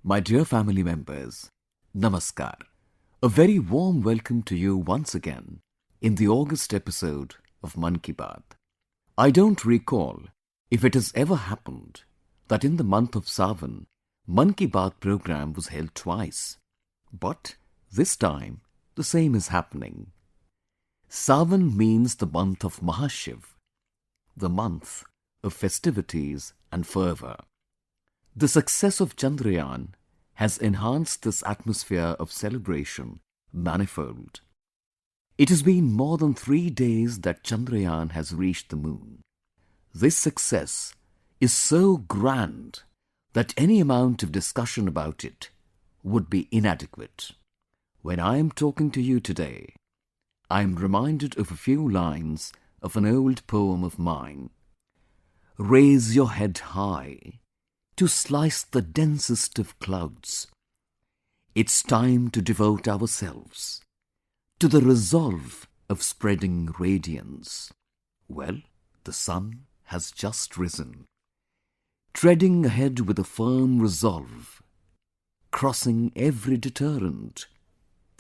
My dear family members, Namaskar. A very warm welcome to you once again in the August episode of Mann Ki Baat. I don't recall if it has ever happened that in the month of Sawan, Mann Ki Baat program was held twice. But this time, the same is happening. Sawan means the month of Mahashiv, the month of festivities and fervour. The success of Chandrayaan has enhanced this atmosphere of celebration manifold. It has been more than 3 days that Chandrayaan has reached the moon. This success is so grand that any amount of discussion about it would be inadequate. When I am talking to you today, I am reminded of a few lines of an old poem of mine. Raise your head high to slice the densest of clouds. It's time to devote ourselves to the resolve of spreading radiance. Well, the sun has just risen, treading ahead with a firm resolve, crossing every deterrent,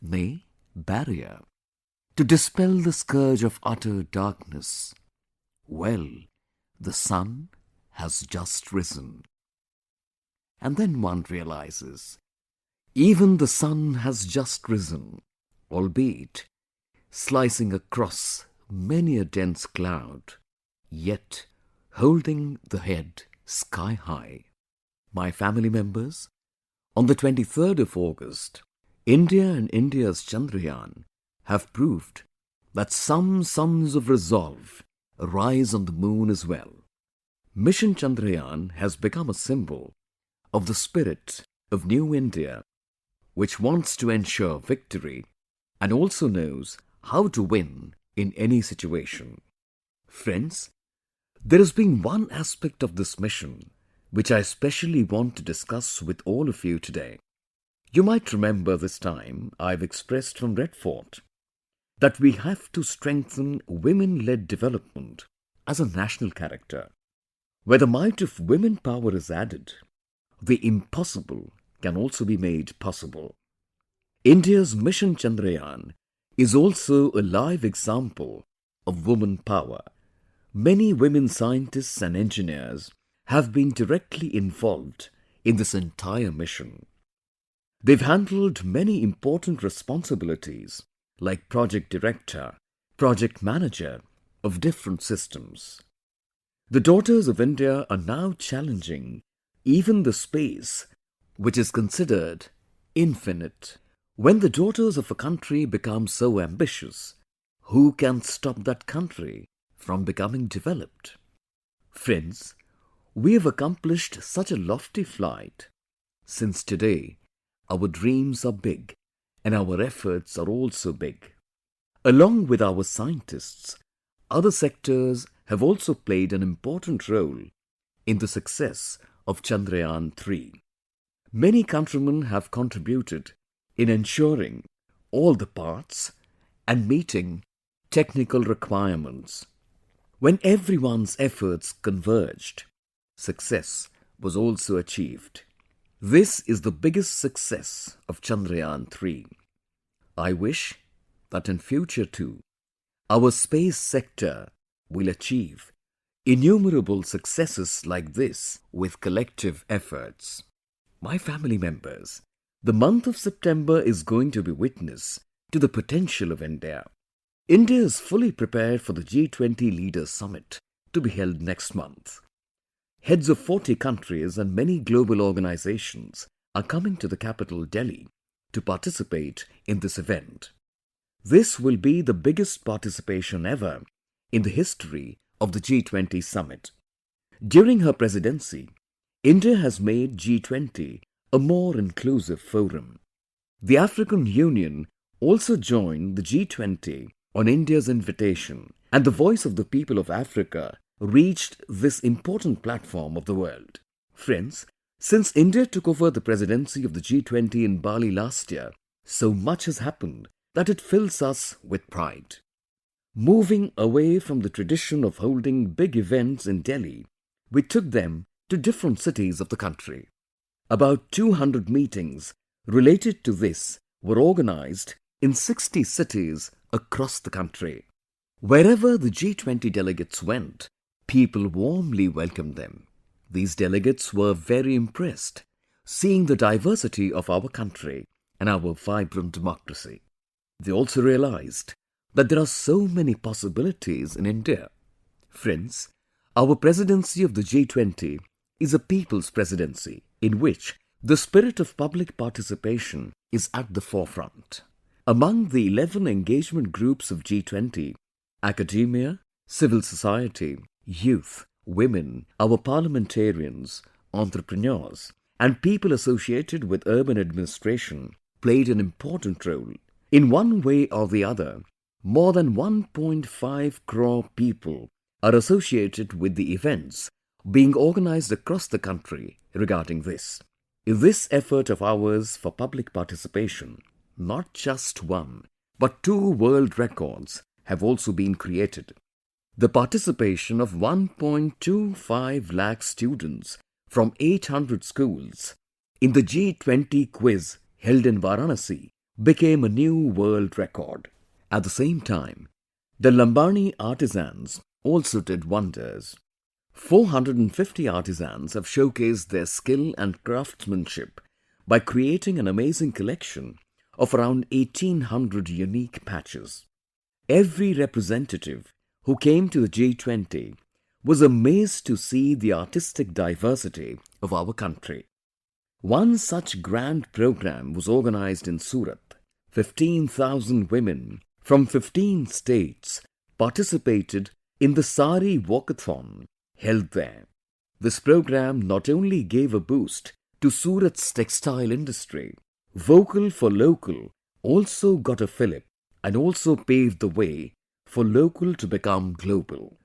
nay, barrier, to dispel the scourge of utter darkness. Well, the sun has just risen. And then one realizes, even the sun has just risen, albeit slicing across many a dense cloud, yet holding the head sky high. My family members, on the 23rd of August, India and India's Chandrayaan have proved that some suns of resolve rise on the moon as well. Mission Chandrayaan has become a symbol of the spirit of New India, which wants to ensure victory and also knows how to win in any situation. Friends, there has been one aspect of this mission which I especially want to discuss with all of you today. You might remember this time I've expressed from Red Fort that we have to strengthen women-led development as a national character. Where the might of women power is added, the impossible can also be made possible. India's Mission Chandrayaan is also a live example of woman power. Many women scientists and engineers have been directly involved in this entire mission. They've handled many important responsibilities like project director, project manager of different systems. The daughters of India are now challenging even the space which is considered infinite. When the daughters of a country become so ambitious, who can stop that country from becoming developed? Friends, we have accomplished such a lofty flight. Since today, our dreams are big and our efforts are also big. Along with our scientists, other sectors have also played an important role in the success of Chandrayaan-3. Many countrymen have contributed in ensuring all the parts and meeting technical requirements. When everyone's efforts converged, success was also achieved. This is the biggest success of Chandrayaan-3. I wish that in future too, our space sector will achieve innumerable successes like this with collective efforts. My family members, the month of September is going to be witness to the potential of India. India is fully prepared for the G20 Leaders Summit to be held next month. Heads of 40 countries and many global organizations are coming to the capital Delhi to participate in this event. This will be the biggest participation ever in the history of the G20 summit. During her presidency, India has made G20 a more inclusive forum. The African Union also joined the G20 on India's invitation, and the voice of the people of Africa reached this important platform of the world. Friends, since India took over the presidency of the G20 in Bali last year, so much has happened that it fills us with pride. Moving away from the tradition of holding big events in Delhi, we took them to different cities of the country. About 200 meetings related to this were organized in 60 cities across the country. Wherever the G20 delegates went, people warmly welcomed them. These delegates were very impressed, seeing the diversity of our country and our vibrant democracy. They also realized that there are so many possibilities in India. Friends, our presidency of the G20 is a people's presidency in which the spirit of public participation is at the forefront. Among the 11 engagement groups of G20, academia, civil society, youth, women, our parliamentarians, entrepreneurs, and people associated with urban administration played an important role. In one way or the other, more than 1.5 crore people are associated with the events being organized across the country regarding this. In this effort of ours for public participation, not just one, but two world records have also been created. The participation of 1.25 lakh students from 800 schools in the G20 quiz held in Varanasi became a new world record. At the same time, the Lambani artisans also did wonders. 450 artisans have showcased their skill and craftsmanship by creating an amazing collection of around 1800 unique patches. Every representative who came to the G20 was amazed to see the artistic diversity of our country. One such grand program was organized in Surat. 15,000 women from 15 states participated in the Sari Walkathon held there. This program not only gave a boost to Surat's textile industry, Vocal for Local also got a fillip and also paved the way for local to become global.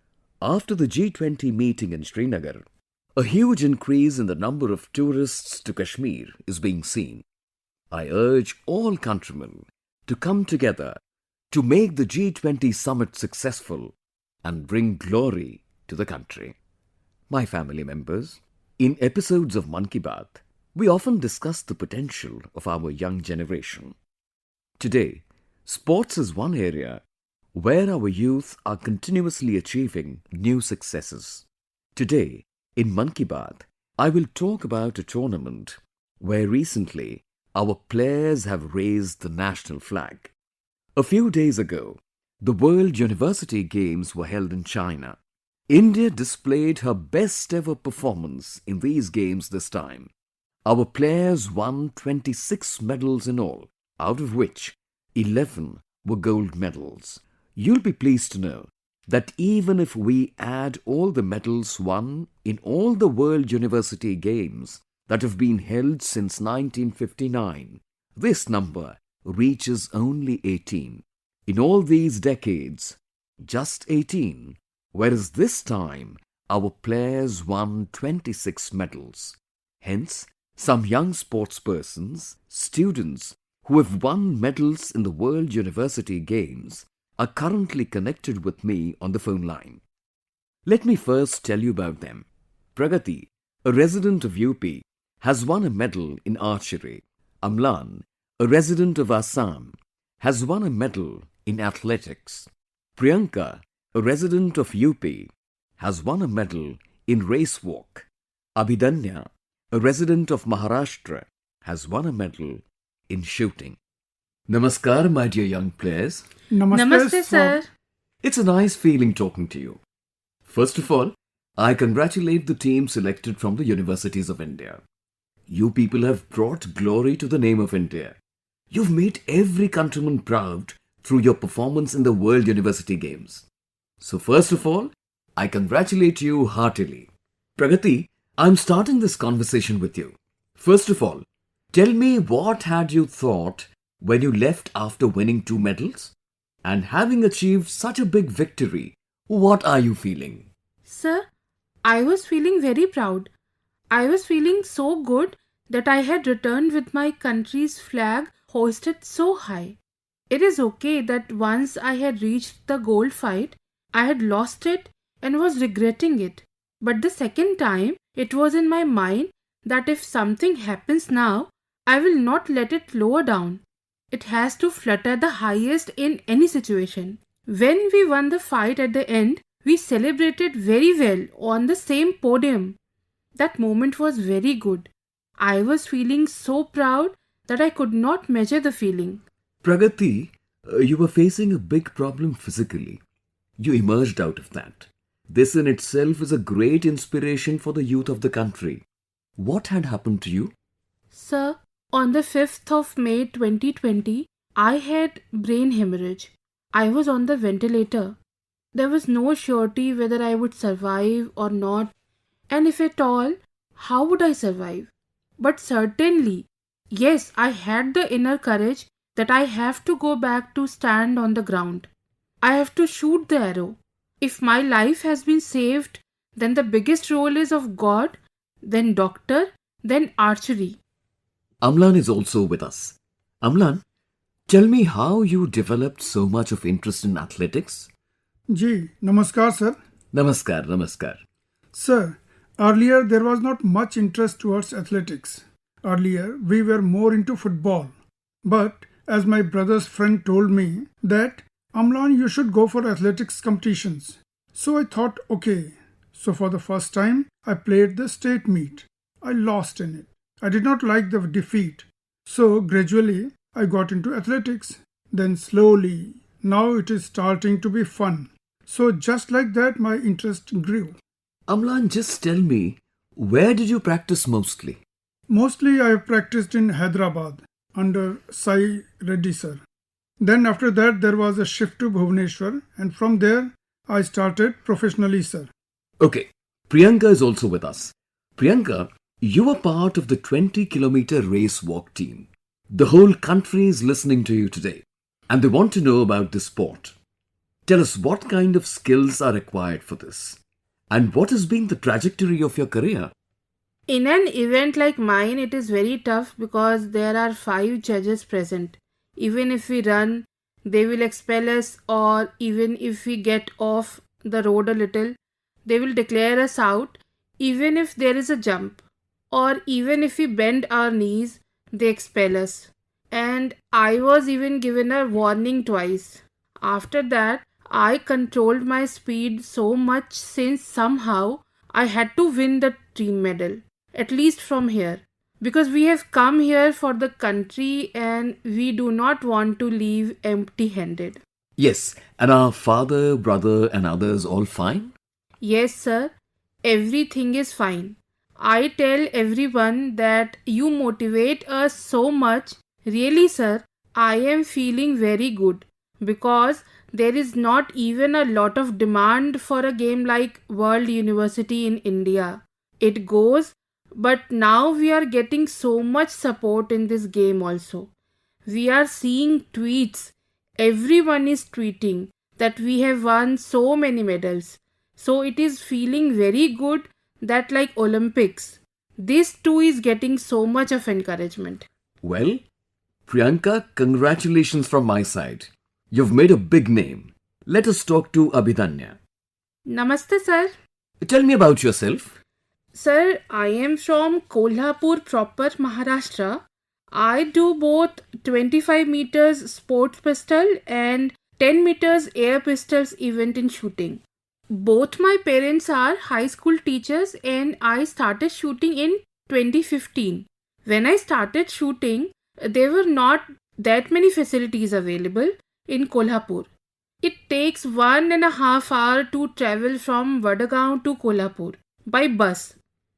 After the G20 meeting in Srinagar, a huge increase in the number of tourists to Kashmir is being seen. I urge all countrymen to come together to make the G20 summit successful and bring glory to the country. My family members, in episodes of Mann Ki Baat, we often discuss the potential of our young generation. Today, sports is one area where our youth are continuously achieving new successes. Today, in Mann Ki Baat, I will talk about a tournament where recently our players have raised the national flag. A few days ago, the World University Games were held in China. India displayed her best ever performance in these games this time. Our players won 26 medals in all, out of which 11 were gold medals. You'll be pleased to know that even if we add all the medals won in all the World University Games that have been held since 1959, this number reaches only 18. In all these decades, just 18, whereas this time our players won 26 medals. Hence, some young sportspersons, students who have won medals in the World University Games are currently connected with me on the phone line. Let me first tell you about them. Pragati, a resident of UP, has won a medal in archery. Amlan, a resident of Assam, has won a medal in athletics. Priyanka, a resident of UP, has won a medal in race walk. Abhidanya, a resident of Maharashtra, has won a medal in shooting. Namaskar, my dear young players. Namaste, sir. It's a nice feeling talking to you. First of all, I congratulate the team selected from the universities of India. You people have brought glory to the name of India. You've made every countryman proud through your performance in the World University Games. So first of all, I congratulate you heartily. Pragati, I'm starting this conversation with you. First of all, tell me what had you thought when you left after winning 2 medals? And having achieved such a big victory, what are you feeling? Sir, I was feeling very proud. I was feeling so good that I had returned with my country's flag hoisted so high. It is okay that once I had reached the gold fight, I had lost it and was regretting it. But the second time, it was in my mind that if something happens now, I will not let it lower down. It has to flutter the highest in any situation. When we won the fight at the end, we celebrated very well on the same podium. That moment was very good. I was feeling so proud that I could not measure the feeling. Pragati, you were facing a big problem physically. You emerged out of that. This in itself is a great inspiration for the youth of the country. What had happened to you? Sir, on the 5th of May 2020, I had brain hemorrhage. I was on the ventilator. There was no surety whether I would survive or not, and if at all, how would I survive? But certainly, yes, I had the inner courage that I have to go back to stand on the ground. I have to shoot the arrow. If my life has been saved, then the biggest role is of God, then doctor, then archery. Amlan is also with us. Amlan, tell me how you developed so much of interest in athletics? Ji, namaskar sir. Namaskar, namaskar. Sir, earlier there was not much interest towards athletics. Earlier we were more into football. But as my brother's friend told me that Amlan you should go for athletics competitions. So I thought okay. So for the first time I played the state meet. I lost in it. I did not like the defeat. So gradually I got into athletics. Then slowly, now it is starting to be fun. So just like that my interest grew. Amlan, just tell me, where did you practice mostly? Mostly I have practiced in Hyderabad under Sai Reddy sir. Then after that there was a shift to Bhubaneswar and from there I started professionally sir. Okay, Priyanka is also with us. Priyanka, you were part of the 20-kilometer race walk team. The whole country is listening to you today and they want to know about this sport. Tell us what kind of skills are required for this and what has been the trajectory of your career? In an event like mine, it is very tough because there are 5 judges present. Even if we run, they will expel us, or even if we get off the road a little, they will declare us out. Even if there is a jump, or even if we bend our knees, they expel us. And I was even given a warning twice. After that, I controlled my speed so much since somehow I had to win the team medal, at least from here. Because we have come here for the country and we do not want to leave empty-handed. Yes, and our father, brother and others all fine? Yes, sir, everything is fine. I tell everyone that you motivate us so much. Really, sir, I am feeling very good because there is not even a lot of demand for a game like World University in India. It goes, but now we are getting so much support in this game also. We are seeing tweets. Everyone is tweeting that we have won so many medals. So it is feeling very good that like Olympics, this too is getting so much of encouragement. Well, Priyanka, congratulations from my side. You've made a big name. Let us talk to Abhidanya. Namaste, sir. Tell me about yourself. Sir, I am from Kolhapur proper, Maharashtra. I do both 25 meters sports pistol and 10 meters air pistols event in shooting. Both my parents are high school teachers and I started shooting in 2015. When I started shooting, there were not that many facilities available in Kolhapur. It takes 1.5 hours to travel from Vadagaon to Kolhapur by bus.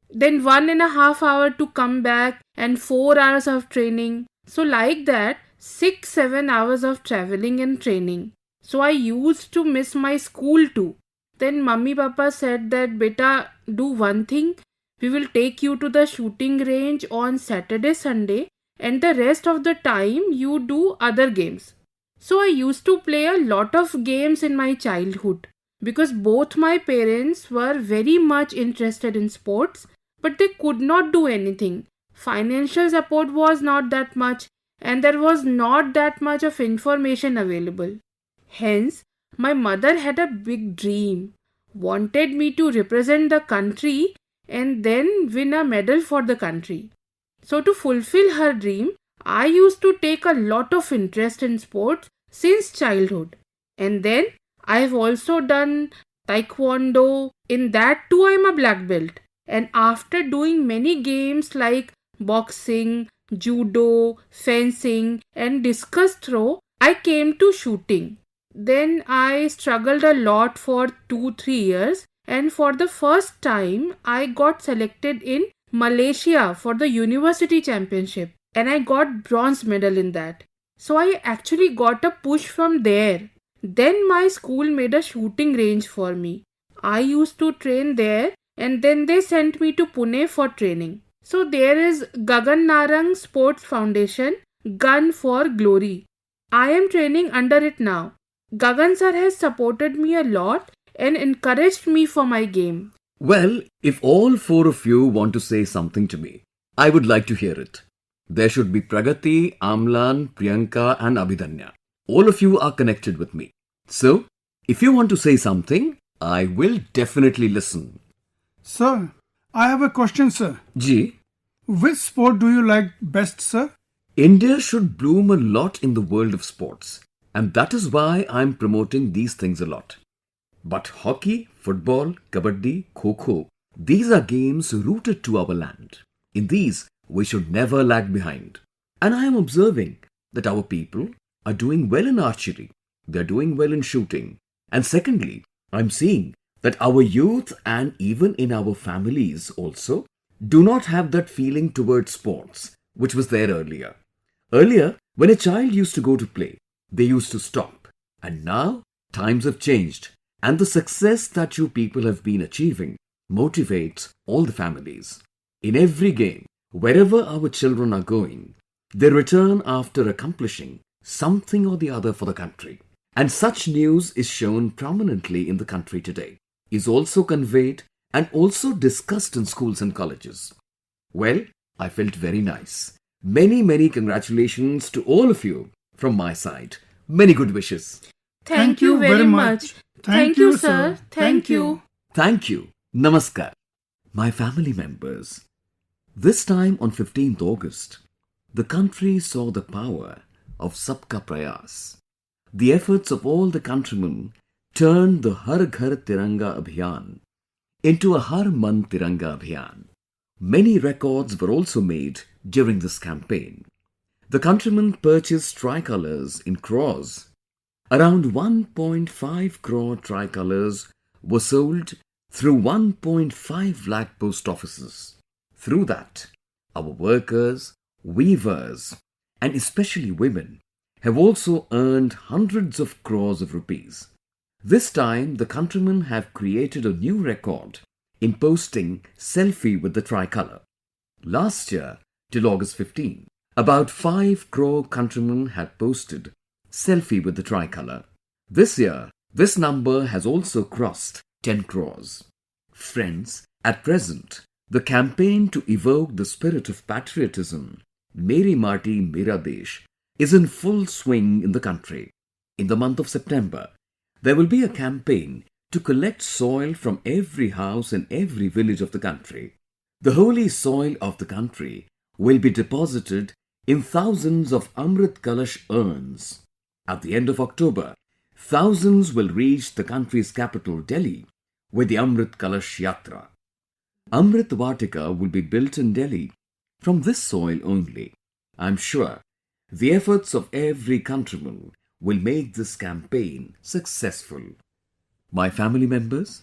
Then 1.5 hours to come back and 4 hours of training. So like that, 6-7 hours of traveling and training. So I used to miss my school too. Then mummy papa said that beta, do one thing. We will take you to the shooting range on Saturday, Sunday and the rest of the time you do other games. So I used to play a lot of games in my childhood because both my parents were very much interested in sports, but they could not do anything. Financial support was not that much and there was not that much of information available. Hence, my mother had a big dream, wanted me to represent the country and then win a medal for the country. So, to fulfill her dream, I used to take a lot of interest in sports since childhood. And then I've also done taekwondo. In that too, I'm a black belt. And after doing many games like boxing, judo, fencing, and discus throw, I came to shooting. Then I struggled a lot for 2 3 years, and for the first time, I got selected in Malaysia for the university championship, and I got bronze medal in that. So I actually got a push from there. Then my school made a shooting range for me. I used to train there, and then they sent me to Pune for training. So there is Gagan Narang Sports Foundation, Gun for Glory. I am training under it now. Gagan sir has supported me a lot and encouraged me for my game. Well, if all four of you want to say something to me, I would like to hear it. There should be Pragati, Amlan, Priyanka and Abhidanya. All of you are connected with me. So, if you want to say something, I will definitely listen. Sir, I have a question, sir. Ji, Which sport do you like best, sir? India should bloom a lot in the world of sports. And that is why I'm promoting these things a lot. But hockey, football, kabaddi, kho-kho, these are games rooted to our land. In these, we should never lag behind. And I am observing that our people are doing well in archery. They are doing well in shooting. And secondly, I'm seeing that our youth and even in our families also do not have that feeling towards sports, which was there earlier. Earlier, when a child used to go to play, they used to stop. And now, times have changed. And the success that you people have been achieving motivates all the families. In every game, wherever our children are going, they return after accomplishing something or the other for the country. And such news is shown prominently in the country today, is also conveyed and also discussed in schools and colleges. Well, I felt very nice. Many congratulations to all of you from my side. Many good wishes. Thank you very much. Thank you, sir. Thank you. Thank you. Namaskar. My family members, this time on 15th August, the country saw the power of Sabka Prayas. The efforts of all the countrymen turned the Har Ghar Tiranga Abhiyan into a Har Man Tiranga Abhiyan. Many records were also made during this campaign. The countrymen purchased tricolors in crores. Around 1.5 crore tricolors were sold through 1.5 lakh post offices. Through that, our workers, weavers, and especially women have also earned hundreds of crores of rupees. This time, the countrymen have created a new record in posting selfie with the tricolor. Last year, till August 15, about 5 crore countrymen had posted selfie with the tricolor. This year, this number has also crossed 10 crores. Friends, at present, the campaign to evoke the spirit of patriotism, Meri Mati Mera Desh, is in full swing in the country. In the month of September, there will be a campaign to collect soil from every house in every village of the country. The holy soil of the country will be deposited in thousands of Amrit Kalash urns. At the end of October, thousands will reach the country's capital Delhi with the Amrit Kalash Yatra. Amrit Vatika will be built in Delhi from this soil only. I am sure the efforts of every countryman will make this campaign successful. My family members,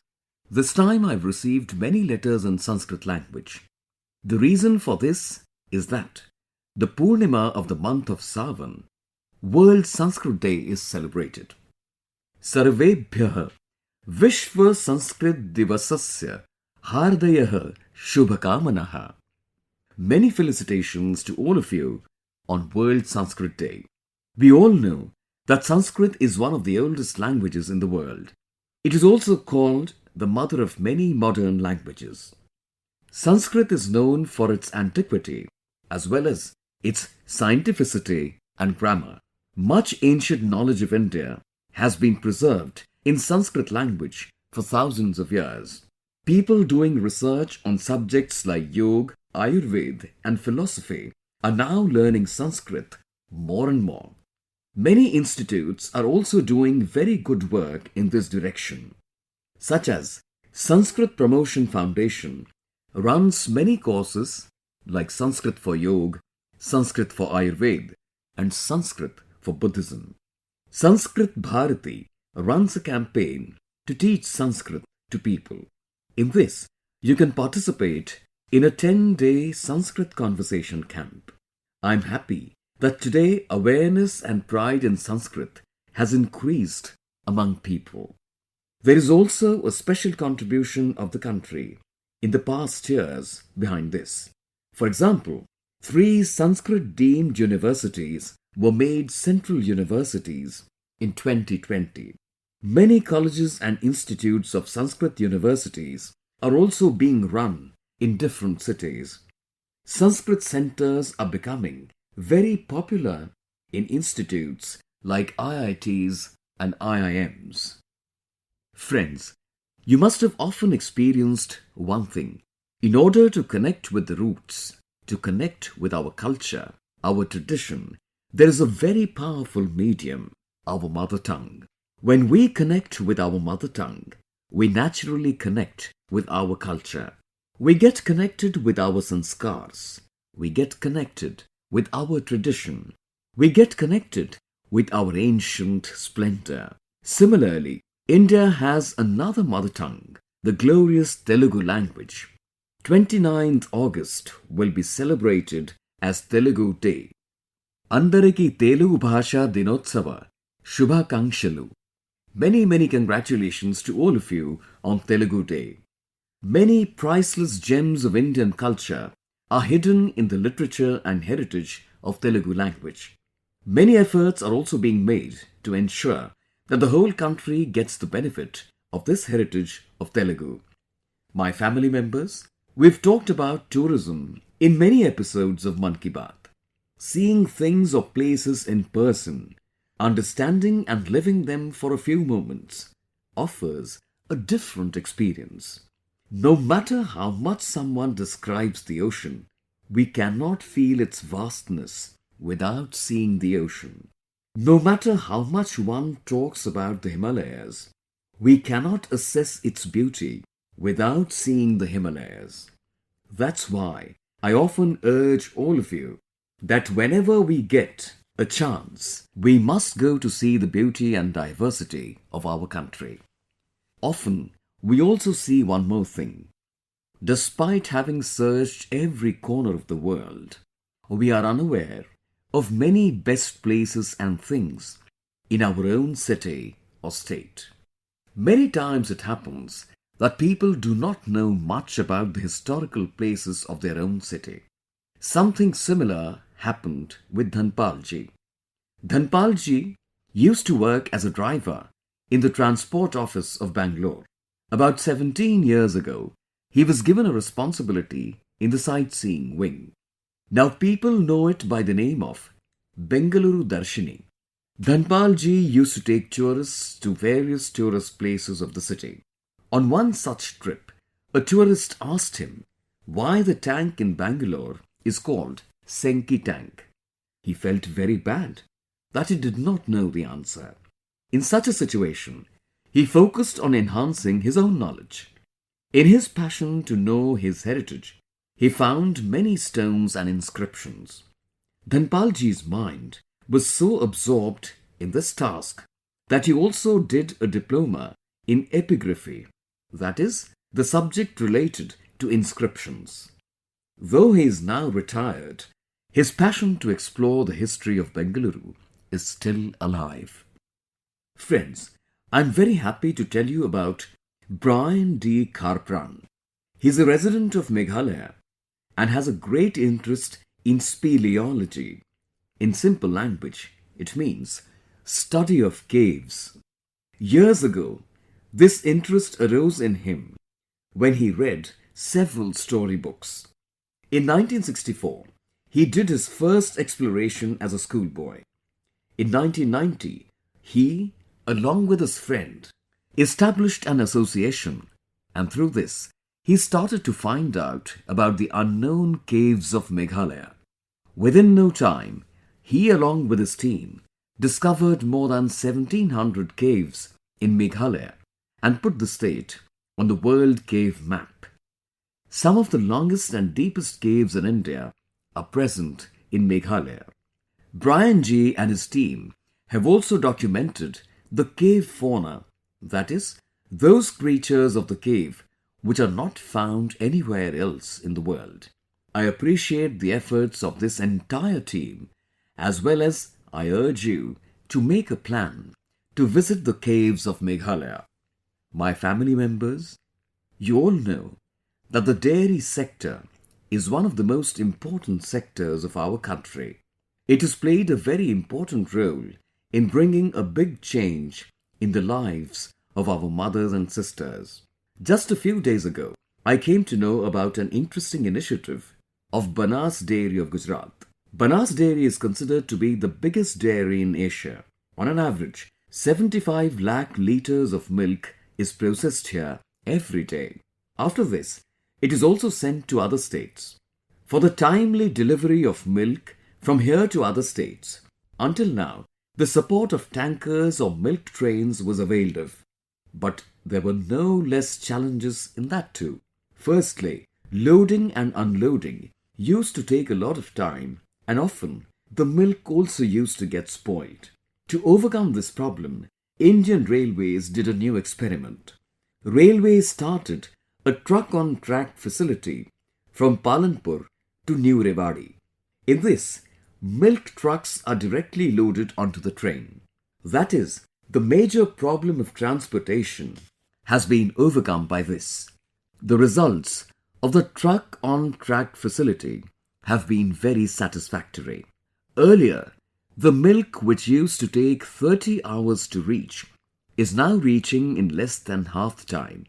this time I've received many letters in Sanskrit language. The reason for this is that the Purnima of the month of Savan, World Sanskrit Day, is celebrated. Sarvebhyah Vishwa Sanskrit Divasasya Hardayah Shubhakamanaha. Many felicitations to all of you on World Sanskrit Day. We all know that Sanskrit is one of the oldest languages in the world. It is also called the mother of many modern languages. Sanskrit is known for its antiquity as well as its scientificity and grammar. Much ancient knowledge of India has been preserved in Sanskrit language for thousands of years. People doing research on subjects like yoga, Ayurveda and philosophy are now learning Sanskrit more and more. Many institutes are also doing very good work in this direction, such as Sanskrit Promotion Foundation runs many courses like Sanskrit for Yoga, Sanskrit for Ayurveda, and Sanskrit for Buddhism. Sanskrit Bharati runs a campaign to teach Sanskrit to people. In this, you can participate in a 10-day Sanskrit conversation camp. I'm happy that today awareness and pride in Sanskrit has increased among people. There is also a special contribution of the country in the past years behind this. For example, 3 Sanskrit deemed universities were made central universities in 2020. Many colleges and institutes of Sanskrit universities are also being run in different cities. Sanskrit centers are becoming very popular in institutes like IITs and IIMs. Friends, you must have often experienced one thing. In order to connect with the roots, to connect with our culture, our tradition, there is a very powerful medium, our mother tongue. When we connect with our mother tongue, we naturally connect with our culture. We get connected with our sanskars. We get connected with our tradition. We get connected with our ancient splendor. Similarly, India has another mother tongue, the glorious Telugu language. 29th August will be celebrated as Telugu Day. Andariki Telugu Bhasha Dinotsava Shubhakankshalu. Many congratulations to all of you on Telugu Day. Many priceless gems of Indian culture are hidden in the literature and heritage of Telugu language. Many efforts are also being made to ensure that the whole country gets the benefit of this heritage of Telugu. My family members, we've talked about tourism in many episodes of Mann Ki Baat. Seeing things or places in person, understanding and living them for a few moments offers a different experience. No matter how much someone describes the ocean, we cannot feel its vastness without seeing the ocean. No matter how much one talks about the Himalayas, we cannot assess its beauty without seeing the Himalayas. That's why I often urge all of you that whenever we get a chance, we must go to see the beauty and diversity of our country. Often, we also see one more thing. Despite having searched every corner of the world, we are unaware of many best places and things in our own city or state. Many times it happens that people do not know much about the historical places of their own city. Something similar happened with Dhanpalji. Dhanpalji used to work as a driver in the transport office of Bangalore. About 17 years ago, he was given a responsibility in the sightseeing wing. Now people know it by the name of Bengaluru Darshini. Dhanpalji used to take tourists to various tourist places of the city. On one such trip, a tourist asked him why the tank in Bangalore is called Senki Tank. He felt very bad that he did not know the answer. In such a situation, he focused on enhancing his own knowledge. In his passion to know his heritage, he found many stones and inscriptions. Dhanpalji's mind was so absorbed in this task that he also did a diploma in epigraphy, that is, the subject related to inscriptions. Though he is now retired, his passion to explore the history of Bengaluru is still alive. Friends, I'm very happy to tell you about Brian D. Karpran. He's a resident of Meghalaya and has a great interest in speleology. In simple language, it means study of caves. Years ago, this interest arose in him when he read several storybooks. In 1964, he did his first exploration as a schoolboy. In 1990, he, along with his friend, established an association, and through this, he started to find out about the unknown caves of Meghalaya. Within no time, he along with his team discovered more than 1700 caves in Meghalaya and put the state on the World Cave Map. Some of the longest and deepest caves in India are present in Meghalaya. Brian G and his team have also documented the cave fauna, that is, those creatures of the cave which are not found anywhere else in the world. I appreciate the efforts of this entire team, as well as I urge you to make a plan to visit the caves of Meghalaya. My family members, you all know that the dairy sector is one of the most important sectors of our country. It has played a very important role in bringing a big change in the lives of our mothers and sisters. Just a few days ago, I came to know about an interesting initiative of Banas Dairy of Gujarat. Banas Dairy is considered to be the biggest dairy in Asia. On an average, 75 lakh litres of milk is processed here every day. After this, it is also sent to other states. For the timely delivery of milk from here to other states, until now, the support of tankers or milk trains was availed of. But there were no less challenges in that too. Firstly, loading and unloading used to take a lot of time, and often the milk also used to get spoiled. To overcome this problem, Indian Railways did a new experiment. Railways started a truck-on-track facility from Palanpur to New Rewari. In this, milk trucks are directly loaded onto the train. That is, the major problem of transportation has been overcome by this. The results of the truck-on-track facility have been very satisfactory. Earlier, the milk which used to take 30 hours to reach is now reaching in less than half the time.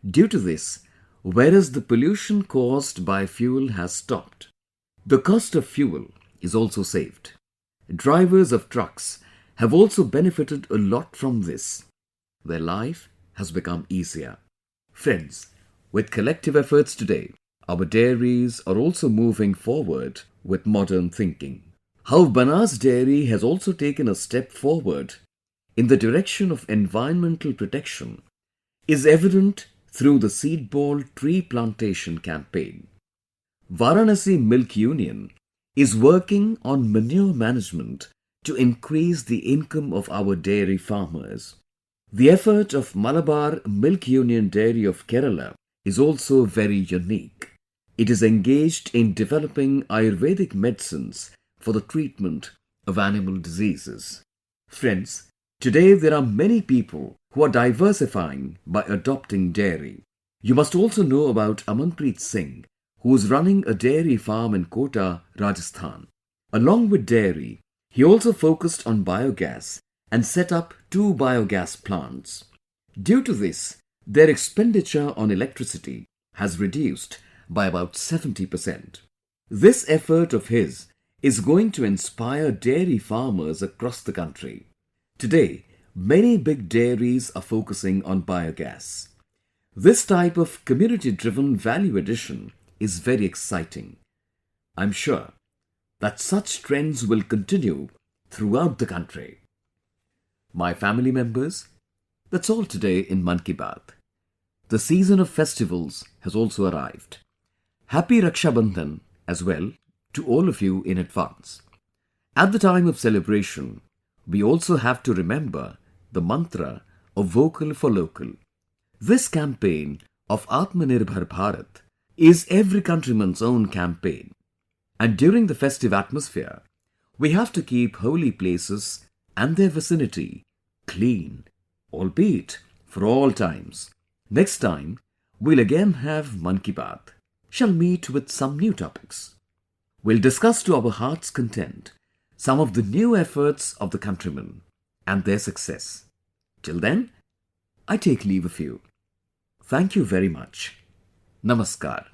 Due to this, whereas the pollution caused by fuel has stopped, the cost of fuel is also saved. Drivers of trucks have also benefited a lot from this. Their life has become easier. Friends, with collective efforts today, our dairies are also moving forward with modern thinking. How Banas Dairy has also taken a step forward in the direction of environmental protection is evident through the seed ball tree plantation campaign. Varanasi Milk Union is working on manure management to increase the income of our dairy farmers. The effort of Malabar Milk Union Dairy of Kerala is also very unique. It is engaged in developing Ayurvedic medicines for the treatment of animal diseases. Friends, today there are many people who are diversifying by adopting dairy. You must also know about Amanpreet Singh, who is running a dairy farm in Kota, Rajasthan. Along with dairy, he also focused on biogas and set up 2 biogas plants. Due to this, their expenditure on electricity has reduced by about 70%. This effort of his is going to inspire dairy farmers across the country. Today, many big dairies are focusing on biogas. This type of community-driven value addition is very exciting. I'm sure that such trends will continue throughout the country. My family members, that's all today in Mann Ki Baat. The season of festivals has also arrived. Happy Raksha Bandhan as well to all of you in advance. At the time of celebration, we also have to remember the mantra of Vocal for Local. This campaign of Atmanirbhar Bharat is every countryman's own campaign. And during the festive atmosphere, we have to keep holy places and their vicinity clean, albeit for all times. Next time, we'll again have Mann Ki Baat. Shall meet with some new topics. We'll discuss to our heart's content some of the new efforts of the countrymen and their success. Till then, I take leave of you. Thank you very much. Namaskar.